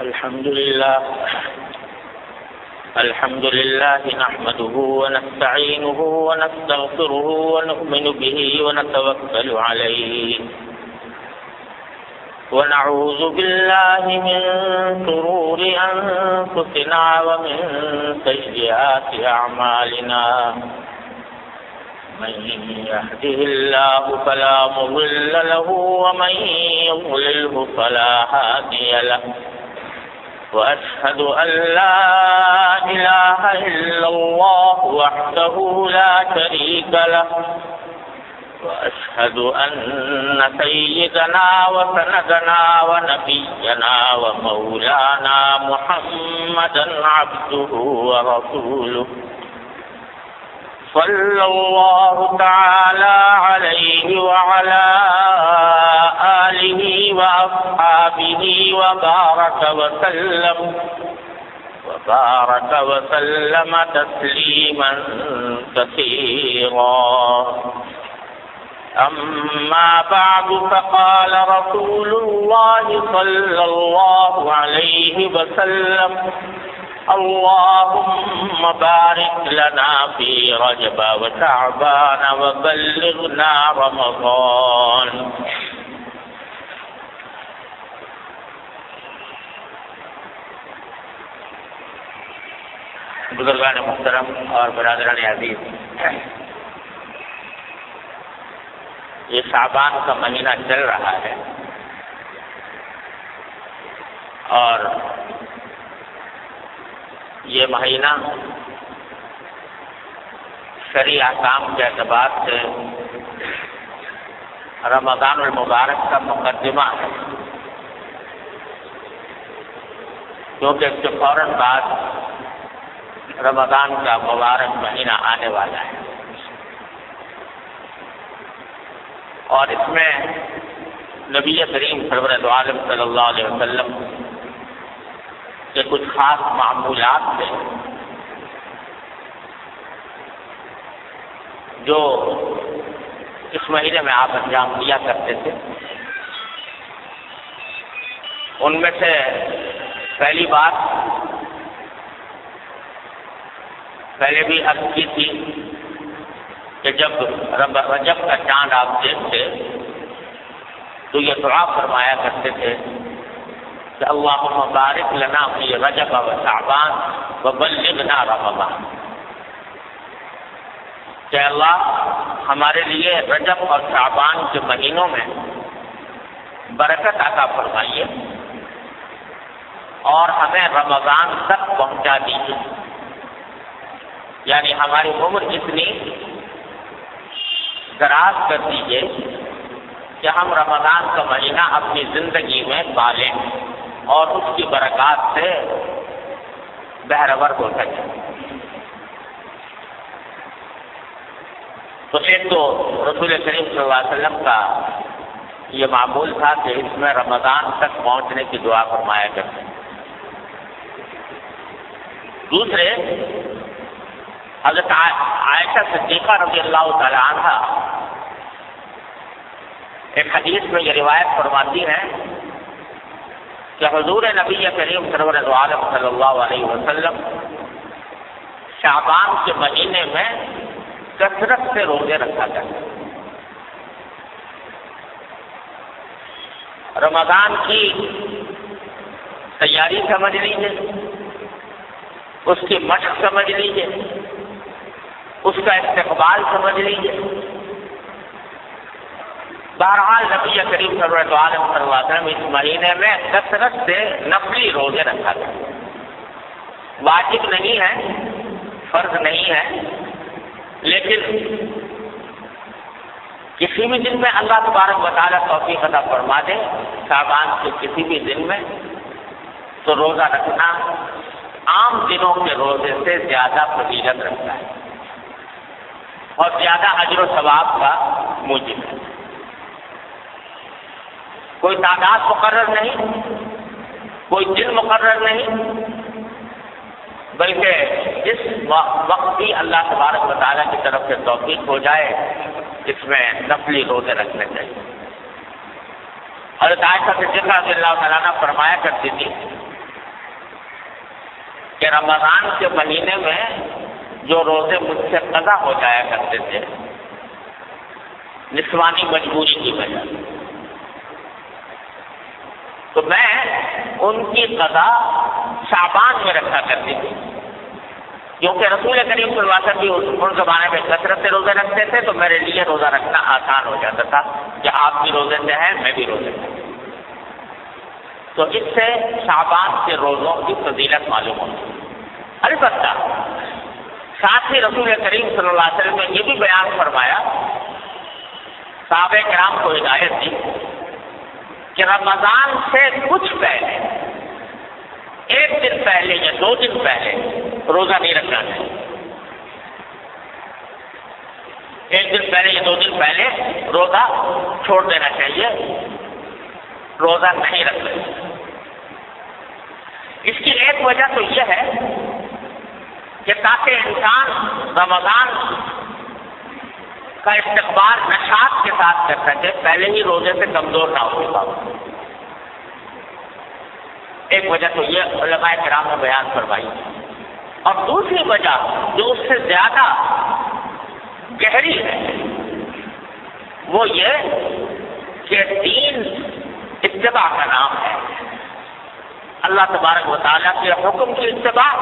الحمد لله نحمده ونستعينه ونستغفره ونؤمن به ونتوكل عليه ونعوذ بالله من شرور أنفسنا ومن سيئات أعمالنا من يهده الله فلا مضل له ومن يضلله فلا هادي له وأشهد أن لا إله إلا الله وحده لا شريك له وأشهد أن سيدنا وسندنا ونبينا ومولانا محمدا عبده ورسوله صلى الله تعالى عليه وعلى آله وأصحابه وبارك وسلم تسليما كثيرا أما بعد فقال رسول الله صلى الله عليه وسلم اللهم بارك لنا في رجب وشعبان وبلغنا رمضان. بزرگان محترم اور برادران عزیز، یہ شعبان کا مہینہ چل رہا ہے اور یہ مہینہ شرعی احکام کے اعتبار سے رمضان المبارک کا مقدمہ ہے، کیونکہ اس کے فوراً بعد رمضان کا مبارک مہینہ آنے والا ہے اور اس میں نبی کریم سرور دو عالم صلی اللہ علیہ وسلم کے کچھ خاص معمولات تھے جو اس مہینے میں آپ انجام دیا کرتے تھے. ان میں سے پہلی بات پہلے بھی عرض کی تھی کہ جب رجب کا چاند آپ دیکھتے تو یہ دعا فرمایا کرتے تھے کہ اللہم بارک لنا فی رجب و شعبان وبلغنا رمضان، کہ اللہ ہمارے لیے رجب اور شعبان کے مہینوں میں برکت عطا فرمائیے اور ہمیں رمضان تک پہنچا دیجیے، یعنی ہماری عمر اتنی دراز کر دیجیے کہ ہم رمضان کا مہینہ اپنی زندگی میں پالیں اور اس کی برکات سے بہرور ہو سکے. تو ایک تو رسول کریم صلی اللہ علیہ وسلم کا یہ معمول تھا کہ اس میں رمضان تک پہنچنے کی دعا فرمایا کرتے. دوسرے، حضرت عائشہ صدیقہ رضی اللہ تعالی عنہا ایک حدیث میں یہ روایت فرماتی ہیں کہ حضور نبی کریم سرور دو عالم صلی اللہ علیہ وسلم شعبان کے مہینے میں کثرت سے روزے رکھا کرتے. رمضان کی تیاری سمجھ لیجیے، اس کی مشق سمجھ لیجیے، اس کا استقبال سمجھ لیجیے. بہرحال نبی کریم صلی اللہ علیہ وسلم اس مہینے میں کثرت سے نفلی روزے رکھا تھا. واجب نہیں ہے، فرض نہیں ہے، لیکن کسی بھی دن میں اللہ تبارک و تعالیٰ توفیق عطا فرما دے شعبان کے کسی بھی دن میں تو روزہ رکھنا عام دنوں کے روزے سے زیادہ فضیلت رکھتا ہے اور زیادہ اجر و ثواب کا موجب ہے. کوئی تعداد مقرر نہیں، کوئی دن مقرر نہیں، بلکہ جس وقت بھی اللہ تبارک و تعالیٰ کی طرف سے توفیق ہو جائے اس میں نفلی روزے رکھنے چاہیے. حضرت عائشہ صدیقہ رضی اللہ تعالیٰ عنہ فرمایا کرتی تھی کہ رمضان کے مہینے میں جو روزے مجھ سے قضا ہو جایا کرتے تھے نسوانی مجبوری کی وجہ سے، تو میں ان کی قضا شعبان میں رکھا کرتی تھی، کیونکہ رسول کریم صلی اللہ علیہ وسلم بھی اس زمانے میں کثرت سے روزے رکھتے تھے، تو میرے لیے روزہ رکھنا آسان ہو جاتا تھا کہ آپ بھی روزے سے ہیں، میں بھی روزے سے، تو اس سے شعبان کے روزوں کی فضیلت معلوم ہوتی ہے۔ البتہ ساتھ ہی رسول کریم صلی اللہ علیہ وسلم نے یہ بھی بیان فرمایا، صحابہ کرام کو ہدایت دی کہ رمضان سے کچھ پہلے، ایک دن پہلے یا 2 دن پہلے روزہ نہیں رکھنا چاہیے، ایک دن پہلے یا 2 دن پہلے روزہ چھوڑ دینا چاہیے، روزہ نہیں رکھنا چاہیے۔ اس کی ایک وجہ تو یہ ہے کہ تاکہ انسان رمضان کا استقبال نشاط کے ساتھ کر سکے، پہلے ہی روزے سے کمزور نہ ہو چکا ہو۔ ایک وجہ تو یہ علماء کرام نے بیان فرمائی، اور دوسری وجہ جو اس سے زیادہ گہری ہے وہ یہ کہ دین اتباع کا نام ہے، اللہ تبارک و تعالیٰ کے حکم کی اتباع،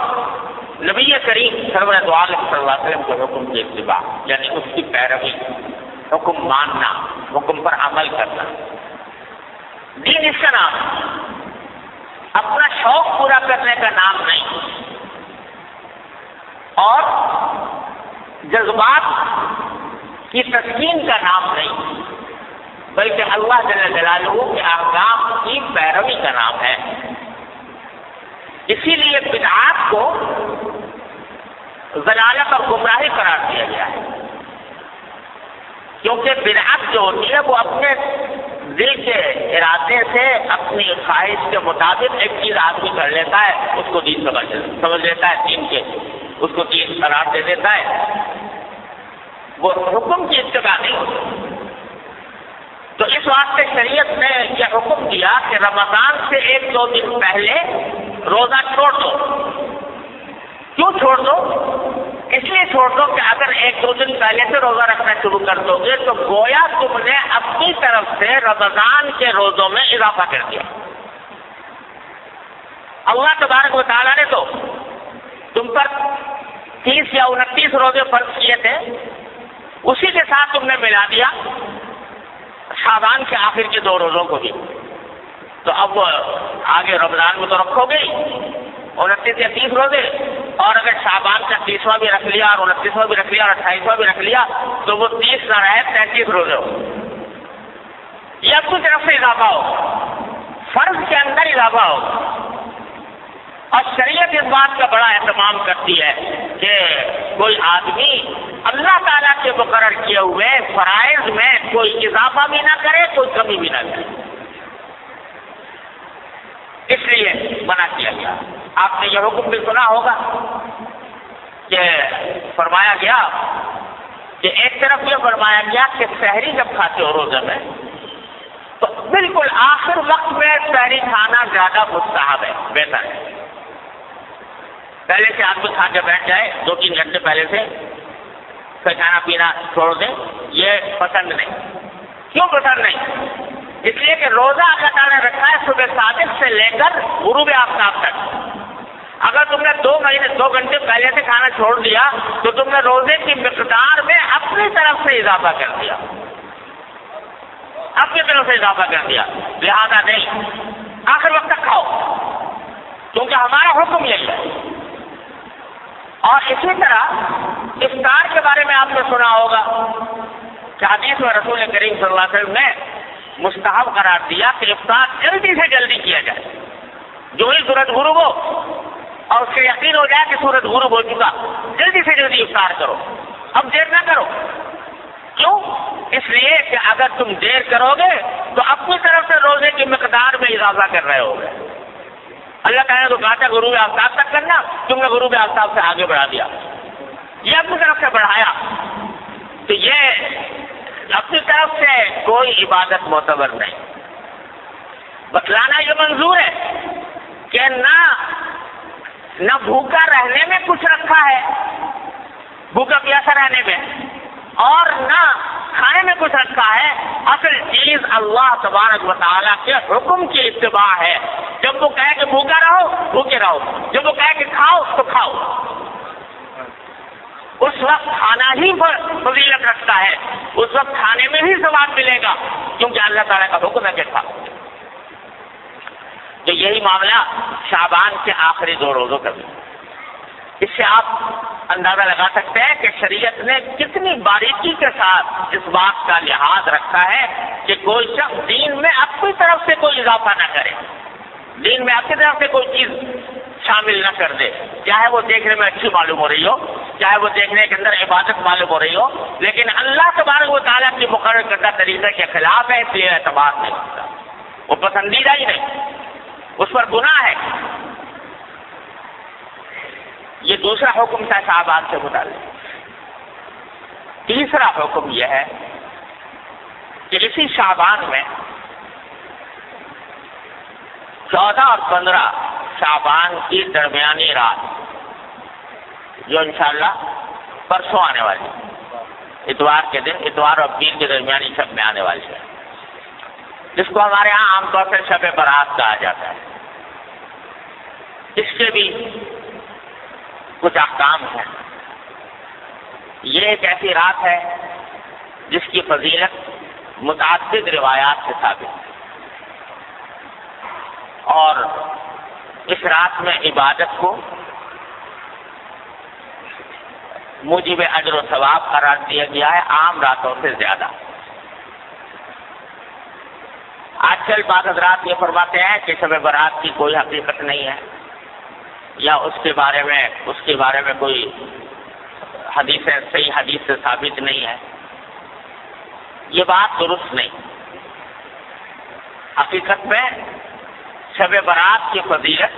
نبی کریم سرور دو عالم صلی اللہ علیہ وسلم کے حکم کی اتباع، یعنی اس کی پیروی، حکم ماننا، حکم پر عمل کرنا، دین اس کا نام ہے، اپنا شوق پورا کرنے کا نام نہیں، اور جذبات کی تسکین کا نام نہیں، بلکہ اللہ جل جلالہ کے احکام کی پیروی کا نام ہے۔ اسی لیے بدعات کو ضلالت اور گمراہی قرار دیا گیا ہے، کیونکہ بدعت جو ہوتی ہے وہ اپنے دل کے ارادے سے اپنی خواہش کے مطابق ایک چیز آدمی کر لیتا ہے، اس کو دین سمجھ لیتا ہے، دین کے اس کو دین قرار دے دیتا ہے، وہ حکم کی اتباع نہیں ہوتی۔ تو اس واسطے شریعت نے یہ حکم دیا کہ رمضان سے 1-2 دن پہلے روزہ چھوڑ دو۔ کیوں چھوڑ دو؟ اس لیے چھوڑ دو کہ اگر 1-2 دن پہلے سے روزہ رکھنا شروع کر دو گے تو گویا تم نے اپنی طرف سے رمضان کے روزوں میں اضافہ کر دیا۔ اللہ تبارک و تعالیٰ نے تو تم پر 30 یا 29 روزے فرض کیے تھے، اسی کے ساتھ تم نے ملا دیا شعبان کے آخر کے 2 روزوں کو بھی، تو اب آگے رمضان میں تو رکھو گے 29 یا 30 روزے، اور اگر شعبان کا 30واں بھی رکھ لیا اور 29واں بھی رکھ لیا اور 28واں بھی رکھ لیا تو وہ 30 نہ رہے 33 روزے ہو، یہ اپنی طرف سے اضافہ ہو، فرض کے اندر اضافہ ہو۔ اور شریعت اس بات کا بڑا اہتمام کرتی ہے کہ کوئی آدمی اللہ تعالیٰ کے مقرر کیے ہوئے فرائض میں کوئی اضافہ بھی نہ کرے، کوئی کمی بھی نہ کرے، اس لیے منع کیا گیا۔ آپ نے یہ حکم بھی سنا ہوگا کہ فرمایا گیا کہ ایک طرف یہ فرمایا گیا کہ سحری جب کھاتے ہو روزے میں تو بالکل آخر وقت میں سحری کھانا زیادہ مستحب ہے، بہتر ہے۔ پہلے سے آدمی کھا کے بیٹھ جائے 2-3 گھنٹے پہلے سے پھر کھانا پینا چھوڑ دیں، یہ پسند نہیں۔ کیوں پسند نہیں؟ اس لیے کہ روزہ اللہ تعالیٰ نے رکھا ہے صبح صادق سے لے کر غروب آفتاب تک۔ اگر تم نے 2 گھنٹے پہلے سے کھانا چھوڑ دیا تو تم نے روزے کی مقدار میں اپنی طرف سے اضافہ کر دیا، اپنی طرف سے اضافہ کر دیا، لہذا نہیں، آخر وقت تک کھاؤ، کیونکہ ہمارا حکم یہی ہے۔ اور اسی طرح افطار کے بارے میں آپ نے سنا ہوگا کہ حدیث میں رسول کریم صلی اللہ علیہ وسلم نے مستحب قرار دیا کہ افطار جلدی سے جلدی کیا جائے، جو ہی سورج غروب ہو اور اس سے یقین ہو جائے کہ سورج غروب ہو چکا، جلدی سے جلدی افطار کرو، اب دیر نہ کرو۔ کیوں؟ اس لیے کہ اگر تم دیر کرو گے تو اپنی طرف سے روزے کی مقدار میں اضافہ کر رہے ہوگے۔ اللہ تعالیٰ نے تو کہا تھا غروب آفتاب تک کرنا، تم نے غروب آفتاب سے آگے بڑھا دیا، یہ اپنی طرف سے بڑھایا، تو یہ اپنی طرف سے کوئی عبادت معتبر نہیں۔ بتلانا یہ منظور ہے کہ نہ نہ بھوکا رہنے میں کچھ رکھا ہے، بھوکا پیاسا رہنے میں، اور نہ کھانے میں کچھ رکھا ہے۔ اصل چیز اللہ تبارک و تعالیٰ کے حکم کی اتباع ہے۔ جب وہ کہے کہ بھوکا رہو بھوکے رہو، جب وہ کہے کہ کھاؤ تو کھاؤ، اس وقت کھانا ہی فضیلت رکھتا ہے، اس وقت کھانے میں ہی ثواب ملے گا، کیونکہ اللہ تعالیٰ کا حکم ہے کہ کھاؤ۔ تو یہی معاملہ شعبان کے آخری 2 روزوں کا بھی۔ اس سے آپ اندازہ لگا سکتے ہیں کہ شریعت نے کتنی باریکی کے ساتھ اس بات کا لحاظ رکھا ہے کہ کوئی شخص دین میں اپنی طرف سے کوئی اضافہ نہ کرے، دین میں اپنی طرف سے کوئی چیز شامل نہ کر دے، چاہے وہ دیکھنے میں اچھی معلوم ہو رہی ہو، چاہے وہ دیکھنے کے اندر عبادت معلوم ہو رہی ہو، لیکن اللہ تبارک و تعالیٰ کی مقرر کردہ طریقے کے خلاف ہے، اس لیے اعتبار نہیں ہوتا، وہ پسندیدہ ہی نہیں، اس پر گناہ ہے۔ یہ دوسرا حکم تھا شعبان سے متعلق۔ تیسرا حکم یہ ہے کہ اسی شعبان میں 14 اور 15 شعبان کی درمیانی رات، جو انشاءاللہ پرسوں آنے والی، اتوار کے دن، اتوار اور پیر کے درمیانی شب میں آنے والی ہے، جس کو ہمارے ہاں عام طور سے شب برات کہا جاتا ہے۔ اس کے بھی کچھ احکام ہیں۔ یہ ایک ایسی رات ہے جس کی فضیلت متعدد روایات سے ثابت ہے، اور اس رات میں عبادت کو موجب اجر و ثواب قرار دیا گیا ہے عام راتوں سے زیادہ۔ آج کل بعض حضرات یہ فرماتے ہیں کہ شب برات کی کوئی حقیقت نہیں ہے، یا اس کے بارے میں کوئی صحیح حدیث سے ثابت نہیں ہے۔ یہ بات درست نہیں۔ حقیقت میں شب برات کی فضیلت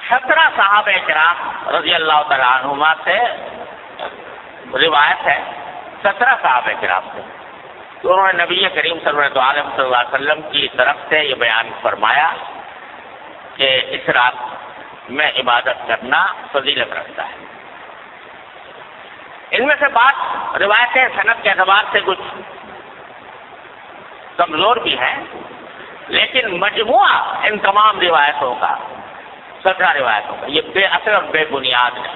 17 صحابہ کرام رضی اللہ تعالیٰ عنہما سے روایت ہے، 17 صحابہ کرام سے، تو انہوں نے نبی کریم صلی اللہ علیہ وسلم کی طرف سے یہ بیان فرمایا کہ اس رات میں عبادت کرنا فضیلت رکھتا ہے۔ ان میں سے بات روایتیں سند کے اعتبار سے کچھ کمزور بھی ہیں، لیکن مجموعہ ان تمام روایتوں کا، 17 روایتوں کا، یہ بے اثر اور بے بنیاد ہے۔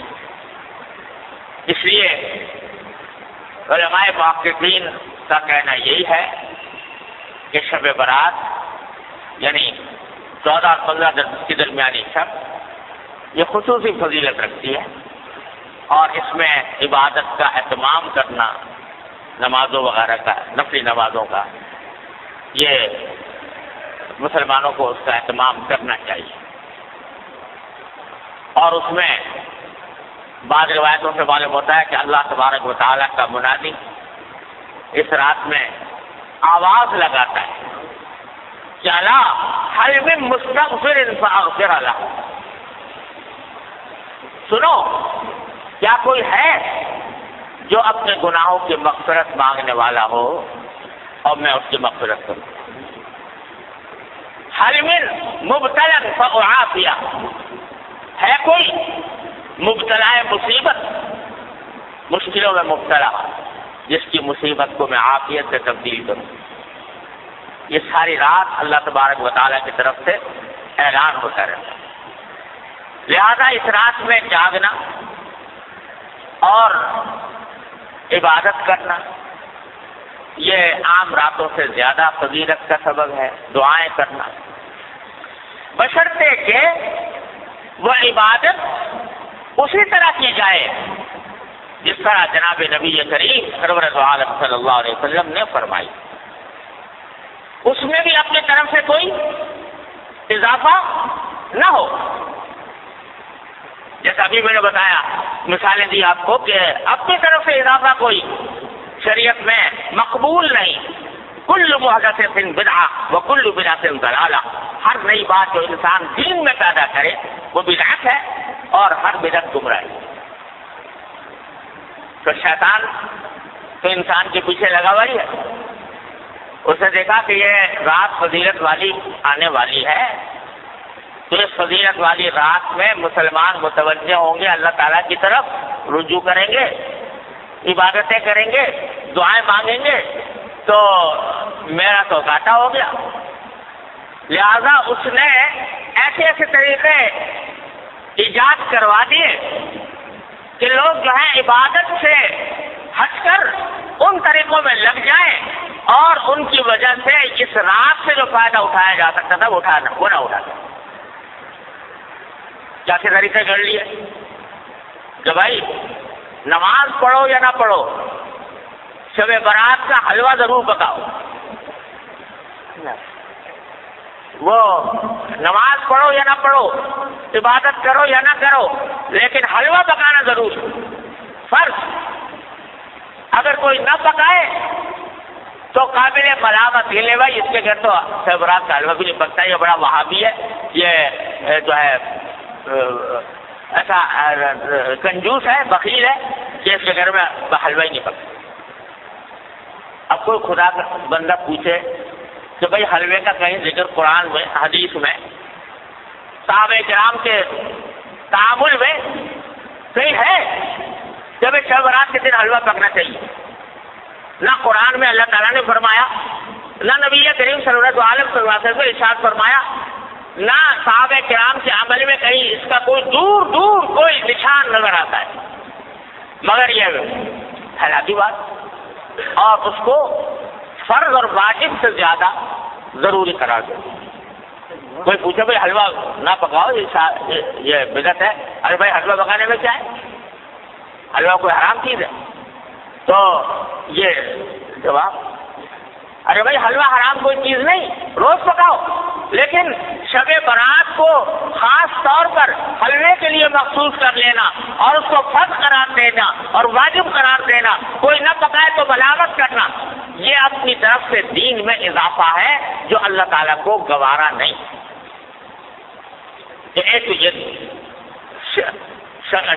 اس لیے علماء محققین کا کہنا یہی ہے کہ شب برات یعنی 14 اور 15 کی درمیانی شب یہ خصوصی فضیلت رکھتی ہے، اور اس میں عبادت کا اہتمام کرنا، نمازوں وغیرہ کا، نفلی نمازوں کا، یہ مسلمانوں کو اس کا اہتمام کرنا چاہیے۔ اور اس میں بعض روایتوں سے معلوم ہوتا ہے کہ اللہ تبارک و تعالیٰ کا منادی اس رات میں آواز لگاتا ہے کہ الا هل من مستغفر فاغفر له، سنو کیا کوئی ہے جو اپنے گناہوں کی مغفرت مانگنے والا ہو اور میں اس کی مغفرت کروں۔ هل من مبتلا فاعافیہ، ہے کوئی مبتلا مصیبت، مشکلوں میں مبتلا، جس کی مصیبت کو میں عافیت سے تبدیل کروں۔ یہ ساری رات اللہ تبارک و تعالیٰ کی طرف سے اعلان ہوتا رہتا ہے۔ لہذا اس رات میں جاگنا اور عبادت کرنا یہ عام راتوں سے زیادہ فضیلت کا سبب ہے۔ دعائیں کرنا، بشرطے کہ وہ عبادت اسی طرح کی جائے جس طرح جناب نبی کریم سرور دو عالم صلی اللہ علیہ وسلم نے فرمائی، اس میں بھی اپنی طرف سے کوئی اضافہ نہ ہو۔ جیسا ابھی میں نے بتایا، مثالیں دی آپ کو کہ اپنی طرف سے اضافہ کوئی شریعت میں مقبول نہیں۔ کل محدث بدعہ وکل بدعۃ ضلالہ، ہر نئی بات جو انسان دین میں پیدا کرے وہ بدعت ہے، اور ہر بدعت گمراہی۔ تو شیطان تو انسان کے پیچھے لگا ہوا ہی ہے، اس نے دیکھا کہ یہ رات فضیلت والی آنے والی ہے، تو اس فضیلت والی رات میں مسلمان متوجہ ہوں گے، اللہ تعالیٰ کی طرف رجوع کریں گے، عبادتیں کریں گے، دعائیں مانگیں گے، تو میرا تو گھاٹا ہو گیا۔ لہذا اس نے ایسے ایسے طریقے ایجاد کروا دیے کہ لوگ جو ہیں عبادت سے ہٹ کر ان طریقوں میں لگ جائیں اور ان کی وجہ سے اس رات سے جو فائدہ اٹھایا جا سکتا تھا وہ نہ اٹھا سکتا۔ کیسے طریقے کر لیے کہ بھائی نماز پڑھو یا نہ پڑھو، شب برات کا حلوہ ضرور پکاؤ۔ وہ نماز پڑھو یا نہ پڑھو، عبادت کرو یا نہ کرو، لیکن حلوہ پکانا ضرور فرض۔ اگر کوئی نہ پکائے تو قابل ملامت یہ لے بھائی اس کے گھر تو شب برات کا حلوہ بھی نہیں پکتا، یہ بڑا وہابی ہے، یہ جو ہے ایسا کنجوس ہے، بخیل ہے کہ اس کے گھر میں حلوہ ہی نہیں پکتا۔ اب کوئی خدا کا بندہ پوچھے کہ بھائی حلوے کا کہیں ذکر قرآن میں، حدیث میں، صحابہ کرام کے تعامل میں کہیں ہے کہ بھائی شب برات کے دن حلوہ پکنا چاہیے؟ نہ قرآن میں اللہ تعالیٰ نے فرمایا، نہ نبی کریم صلی اللہ علیہ وسلم نے ارشاد فرمایا، نہ صحابہ کرام کے عمل میں کہیں اس کا کوئی دور دور کوئی نشان نظر آتا ہے، مگر یہ حیاتی بات اور اس کو فرض اور واجب سے زیادہ ضروری قرار دے۔ کوئی پوچھے بھائی حلوہ نہ پکاؤ یہ بدعت ہے، ارے بھائی حلوہ پکانے میں کیا ہے؟ حلوہ کوئی حرام چیز ہے؟ تو یہ جواب، ارے بھائی حلوہ حرام کوئی چیز نہیں، روز پکاؤ، لیکن شب برات کو خاص طور پر حلوے کے لیے مخصوص کر لینا اور اس کو فرض قرار دینا اور واجب قرار دینا، کوئی نہ پکائے تو ملامت کرنا، یہ اپنی طرف سے دین میں اضافہ ہے جو اللہ تعالیٰ کو گوارا نہیں۔ ایک تو یہ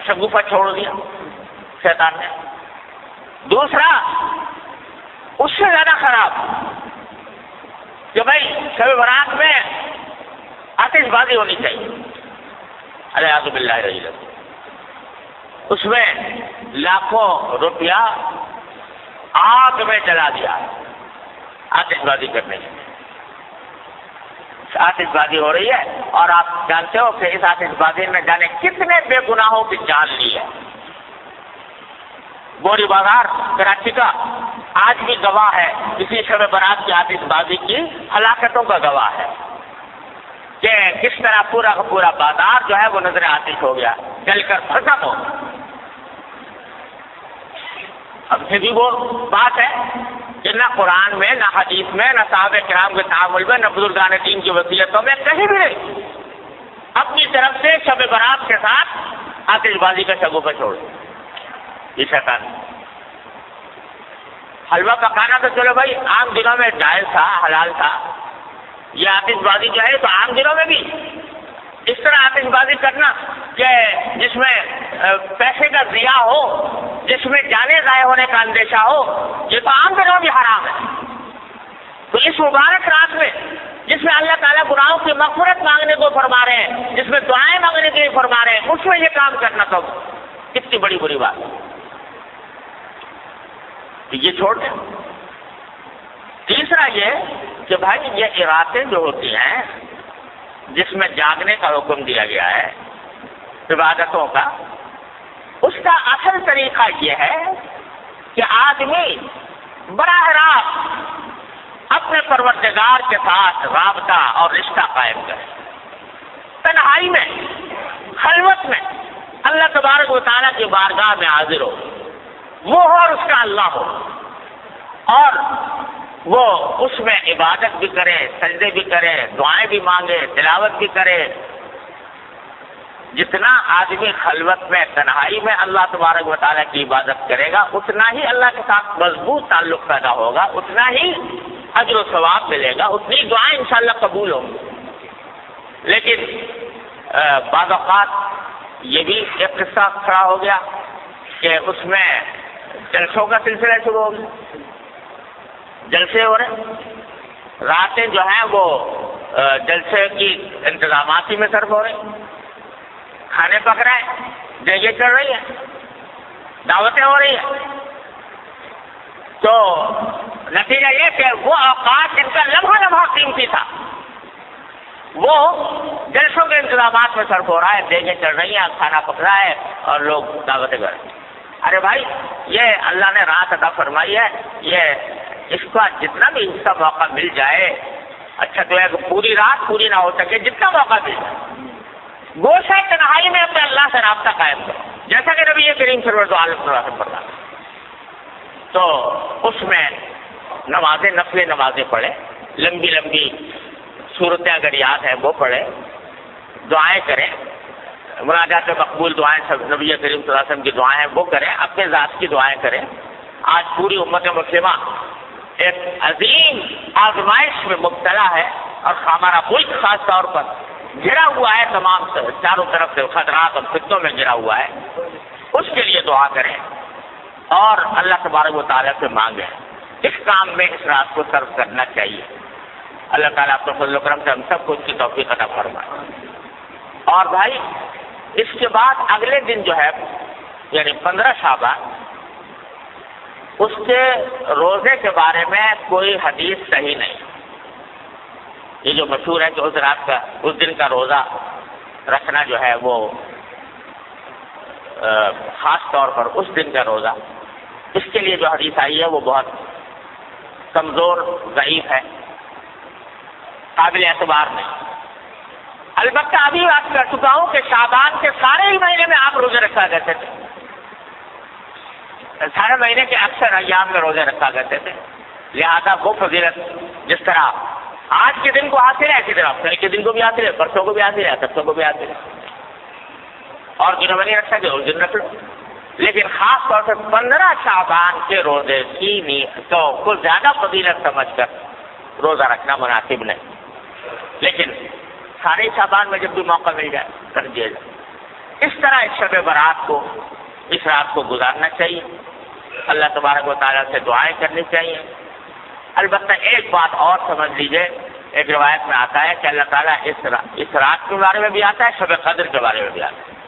شگوفہ چھوڑ دیا شیطان نے، دوسرا اس سے زیادہ خراب کہ بھائی شب برات میں آتش بازی ہونی چاہیے، الیاذ باللہ العلی العظیم، اس میں لاکھوں روپیہ آگ میں جلا دیا آتش بازی کرنے کی۔ آتش بازی ہو رہی ہے اور آپ جانتے ہو کہ اس آتش بازی میں جانے کتنے بے گناہوں کی جان لی ہے۔ گوری بازار کراچی کا آج بھی گواہ ہے، اسی شب برات کی آتش بازی کی ہلاکتوں کا گواہ ہے کہ کس طرح پورا کا پورا بازار جو ہے وہ نظر آتش ہو گیا، جل کر ختم ہو۔ اب یہ بھی وہ بات ہے کہ نہ قرآن میں، نہ حدیث میں، نہ صحابہ کرام کے تعامل میں، نہ بزرگان دین کی وصیتوں میں کہیں بھی نہیں اپنی طرف سے شب برات کے ساتھ آتش بازی کا شگوفہ چھوڑ یہ شیطان۔ حلوہ پکانا تو چلو بھائی عام دنوں میں جائز تھا، حلال تھا، یہ آتش بازی جو ہے تو عام دنوں میں بھی اس طرح آتش بازی کرنا کہ جس میں پیسے کا ضیاع ہو، جس میں جانے ضائع ہونے کا اندیشہ ہو، یہ تو عام دنوں بھی حرام ہے۔ تو اس مبارک رات میں جس میں اللہ تعالیٰ گناہوں کی مغفرت مانگنے کو فرما رہے ہیں، جس میں دعائیں مانگنے کے لیے فرما رہے ہیں، اس میں یہ کام کرنا تو کتنی بڑی بری بات ہے، یہ چھوڑ دیں۔ تیسرا یہ کہ بھائی یہ راتیں جو ہوتی ہیں جس میں جاگنے کا حکم دیا گیا ہے عبادتوں کا، اس کا اصل طریقہ یہ ہے کہ آدمی براہ راست اپنے پروردگار کے ساتھ رابطہ اور رشتہ قائم کرے، تنہائی میں، خلوت میں اللہ تبارک و تعالیٰ کی بارگاہ میں حاضر ہو، وہ ہو اور اس کا اللہ ہو، اور وہ اس میں عبادت بھی کرے، سجدے بھی کرے، دعائیں بھی مانگے، تلاوت بھی کرے۔ جتنا آدمی خلوت میں، تنہائی میں اللہ تبارک و تعالیٰ کی عبادت کرے گا، اتنا ہی اللہ کے ساتھ مضبوط تعلق پیدا ہوگا، اتنا ہی اجر و ثواب ملے گا، اتنی دعائیں انشاءاللہ قبول ہوں گی۔ لیکن بعض اوقات یہ بھی ایک قصہ کھڑا ہو گیا کہ اس میں جلسوں کا سلسلہ شروع ہو گیا، جلسے ہو رہے، راتیں جو ہیں وہ جلسے کی انتظامات ہی میں صرف ہو رہے، کھانے پک رہے ہیں، دیگیں چڑھ رہی ہیں، دعوتیں ہو رہی ہیں، تو نتیجہ یہ کہ وہ اوقات جن کا لمحہ لمحہ قیمتی تھا وہ جلسوں کے انتظامات میں صرف ہو رہا ہے، دیگیں چڑھ رہی ہیں، کھانا پک رہا ہے اور لوگ دعوتیں کر رہے ہیں۔ ارے بھائی، یہ اللہ نے رات عطا فرمائی ہے، یہ اس کا جتنا بھی حصہ موقع مل جائے، اچھا تو ہے کہ پوری رات پوری نہ ہو سکے، جتنا موقع مل جائے گوشہ تنہائی میں اپنے اللہ سے رابطہ قائم کرو، جیسا کہ نبی کریم صلی اللہ علیہ وسلم فرمایا۔ تو اس میں نمازیں، نفل نمازیں پڑھیں، لمبی لمبی صورتیں اگر یاد ہیں وہ پڑھیں، دعائیں کریں، مناجات مقبول دعائیں، سب نبی کریم صلی اللہ علیہ وسلم کی دعائیں ہیں وہ کریں، اپنے ذات کی دعائیں کریں۔ آج پوری امت مسلمہ ایک عظیم آزمائش میں مبتلا ہے، اور ہمارا ملک خاص طور پر گھرا ہوا ہے، تمام چاروں طرف سے خطرات اور فتنوں میں گھرا ہوا ہے۔ اس کے لیے دعا کریں اور اللہ تبارک و تعالیٰ سے مانگیں، اس کام میں اس رات کو صرف کرنا چاہیے۔ اللہ تعالیٰ آپ کو فضل و کرم سے ہم سب کو اس کی توفیق عطا فرمائے۔ اور بھائی، اس کے بعد اگلے دن جو ہے یعنی 15 شعبان، اس کے روزے کے بارے میں کوئی حدیث صحیح نہیں۔ یہ جو مشہور ہے کہ اس رات کا، اس دن کا روزہ رکھنا جو ہے وہ خاص طور پر اس دن کا روزہ، اس کے لیے جو حدیث آئی ہے وہ بہت کمزور، ضعیف ہے، قابل اعتبار نہیں۔ البتہ ابھی بات کر چکا ہوں کہ شعبان کے سارے ہی مہینے میں آپ روزے رکھا کرتے تھے، سارے مہینے کے اکثر ایام میں روزے رکھا کرتے تھے، لہذا وہ فضیلت جس طرح آج کے دن کو حاصل ہے اسی طرح کل کے دن کو بھی حاصل ہے، پرسوں کو بھی حاصل ہے، پرسوں کو بھی حاصل ہے، اور جنہوں میں نہیں رکھ سکے اس دن رکھ لو۔ لیکن خاص طور سے 15 شعبان کے روزے کی نیت کو زیادہ فضیلت سمجھ کر روزہ رکھنا مناسب نہیں، لیکن سارے شعبان میں جب بھی موقع مل جائے کر دیا جائے۔ اس طرح اس شب برات کو، اس رات کو گزارنا چاہیے، اللہ تبارک و تعالیٰ سے دعائیں کرنی چاہیے۔ البتہ ایک بات اور سمجھ لیجئے، ایک روایت میں آتا ہے کہ اللہ تعالیٰ اس رات کے بارے میں بھی آتا ہے، شب قدر کے بارے میں بھی آتا ہے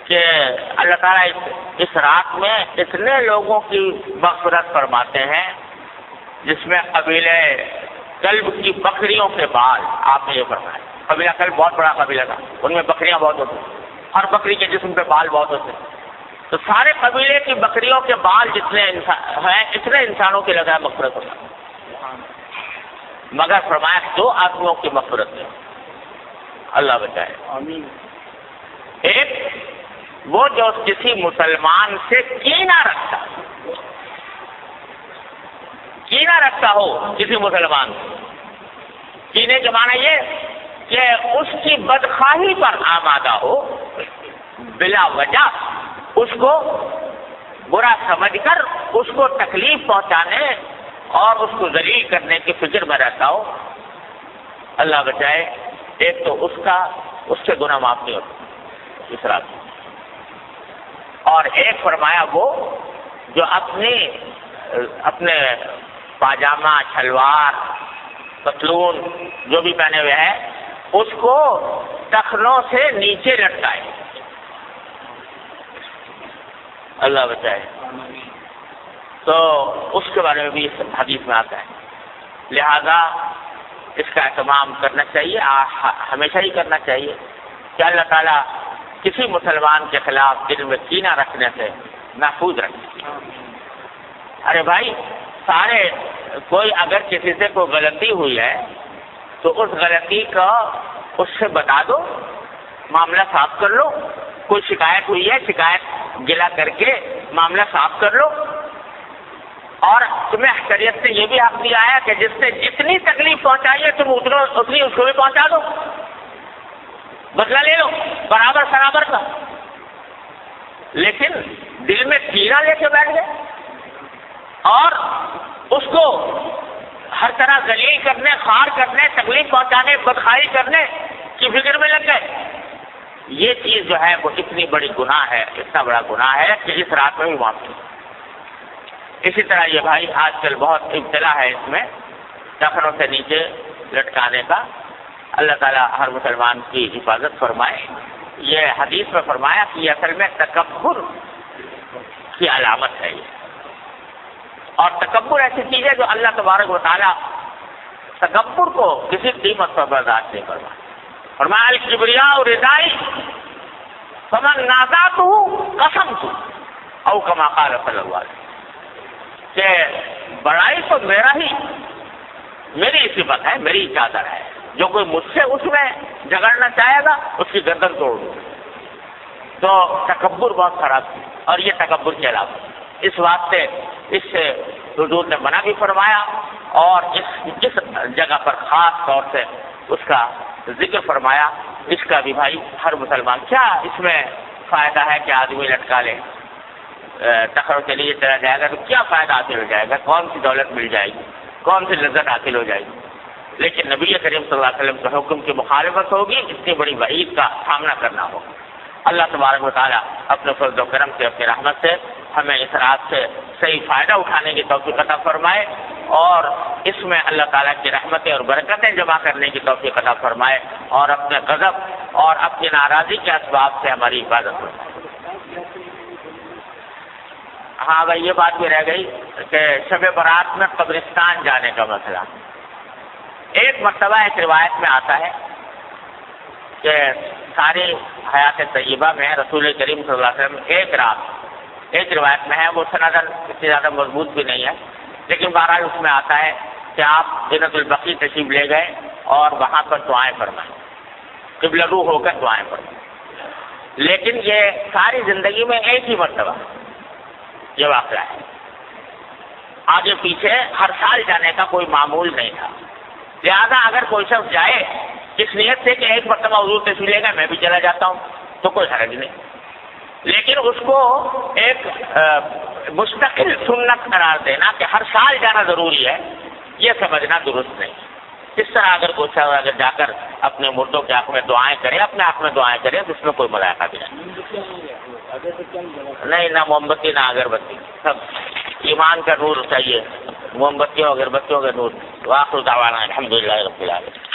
کہ اللہ تعالیٰ اس رات میں اتنے لوگوں کی مغفرت فرماتے ہیں جس میں قبیلہ کلب کی بکریوں کے بال، آپ نے یہ فرمایا، قبیلہ کلب بہت بڑا قبیلہ تھا، ان میں بکریاں بہت ہوتی، ہر بکری کے جسم پہ بال بہت ہوتے، تو سارے قبیلے کی بکریوں کے بال جتنے ہیں اتنے انسانوں کی لگا مغفرت ہوتا، مگر فرمایا 2 آدمیوں کی مغفرت ہے، اللہ بچائے آمین۔ ایک وہ جو کسی مسلمان سے کینہ رکھتا ہو کسی مسلمان سے، کینے کے معنی یہ کہ اس کی بدخواہی پر آمادہ ہو، بلا وجہ اس کو برا سمجھ کر اس کو تکلیف پہنچانے اور اس کو ذلیل کرنے کی فکر میں رہتا ہو، اللہ بچائے، ایک تو اس کے گناہ معاف نہیں ہوتے اس رات میں، اور ایک فرمایا وہ جو اپنے پاجامہ، شلوار، پتلون جو بھی پہنے ہوئے ہیں اس کو ٹخنوں سے نیچے لٹکائے، اللہ بچائے، تو اس کے بارے میں بھی اس حدیث میں آتا ہے۔ لہذا اس کا اہتمام کرنا چاہیے، ہمیشہ ہی کرنا چاہیے کہ اللہ تعالیٰ کسی مسلمان کے خلاف دل میں کینہ رکھنے سے محفوظ رکھے۔ ارے بھائی، کوئی اگر کسی سے کوئی غلطی ہوئی ہے تو اس غلطی کا اس سے بتا دو، معاملہ صاف کر لو، کوئی شکایت ہوئی ہے شکایت گلا کر کے معاملہ صاف کر لو، اور تمہیں شریعت سے یہ بھی حق دیا ہے کہ جس سے جتنی تکلیف پہنچائی ہے تم اتنی اس کو بھی پہنچا دو، بدلہ لے لو برابر کا۔ لیکن دل میں کینہ لے کے بیٹھ گئے اور اس کو ہر طرح ذلیل کرنے، خار کرنے، تکلیف پہنچانے، بدخواہی کرنے کی فکر میں لگ گئے، یہ چیز جو ہے وہ اتنی بڑی گناہ ہے، اتنا بڑا گناہ ہے کہ اس رات میں بھی معاف نہیں۔ اسی طرح یہ بھائی آج کل بہت ابتلا ہے اس میں ٹخنوں سے نیچے لٹکانے کا، اللہ تعالیٰ ہر مسلمان کی حفاظت فرمائے۔ یہ حدیث میں فرمایا کہ یہ اصل میں تکبر کی علامت ہے یہ، اور تکبر ایسی چیز ہے جو اللہ تبارک و تعالیٰ تکبر کو کسی قیمت پر برداشت نہیں فرمایا۔ فرمایا الکبریاء ردائی فمن نازعتہ قسمت او کما قال صلی اللہ علیہ وسلم، کہ بڑائی تو میری صفت ہے، میری چادر ہے، جو کوئی مجھ سے اس میں جھگڑنا چاہے گا اس کی گردن توڑ دوں۔ تو تکبر بہت خراب ہے، اور یہ تکبر کے علاوہ اس واسطے اس سے حضور نے منع بھی فرمایا، اور جس جگہ پر خاص طور سے اس کا ذکر فرمایا، اس کا بھی بھائی ہر مسلمان، کیا اس میں فائدہ ہے کہ آدمی لٹکا لے، تخرو کے لیے چلا جائے گا تو کیا فائدہ حاصل ہو جائے گا، کون سی دولت مل جائے گی، کون سی لذت حاصل ہو جائے گی؟ لیکن نبی کریم صلی اللہ علیہ وسلم کے حکم کی مخالفت ہوگی، اتنی بڑی وعید کا سامنا کرنا ہوگا۔ اللہ تبارک و تعالیٰ اپنے فضل و کرم سے، اپنی رحمت سے ہمیں اس رات سے صحیح فائدہ اٹھانے کی توفیق عطا فرمائے، اور اس میں اللہ تعالیٰ کی رحمتیں اور برکتیں جمع کرنے کی توفیق عطا فرمائے، اور اپنے غضب اور اپنی ناراضی کے اسباب سے ہماری حفاظت فرمائے۔ ہاں بھائی، یہ بات بھی رہ گئی کہ شب برات میں قبرستان جانے کا مسئلہ۔ ایک مرتبہ ایک روایت میں آتا ہے کہ ساری حیات طیبہ میں رسول کریم صلی اللہ علیہ وسلم ایک رات، ایک روایت میں ہے، وہ سندن اتنی زیادہ مضبوط بھی نہیں ہے، لیکن بہرحال اس میں آتا ہے کہ آپ جنت البقیع تشریف لے گئے اور وہاں پر دعائیں فرمائیں، قبلہ رو ہو کر دعائیں فرمائیں۔ لیکن یہ ساری زندگی میں ایک ہی مرتبہ یہ واقعہ ہے، آگے پیچھے ہر سال جانے کا کوئی معمول نہیں تھا، لہذا اگر کوئی شخص جائے اس نیت سے کہ ایک مرتبہ حضور تشریف لے گا میں بھی چلا جاتا ہوں تو کوئی حرج نہیں، لیکن اس کو ایک مستقل سنت قرار دینا کہ ہر سال جانا ضروری ہے، یہ سمجھنا درست نہیں۔ اس طرح اگر کوئی شخص اگر جا کر اپنے مردوں کے حق میں دعائیں کرے، اپنے حق میں دعائیں کرے تو اس میں کوئی مذائقہ بھی نہیں، نہ موم بتی نہ اگربتی، سب ایمان کا نور چاہیے، موم بتیوں اگربتیوں کا نور۔ وآخر دعوانا الحمدللہ رب العالمین۔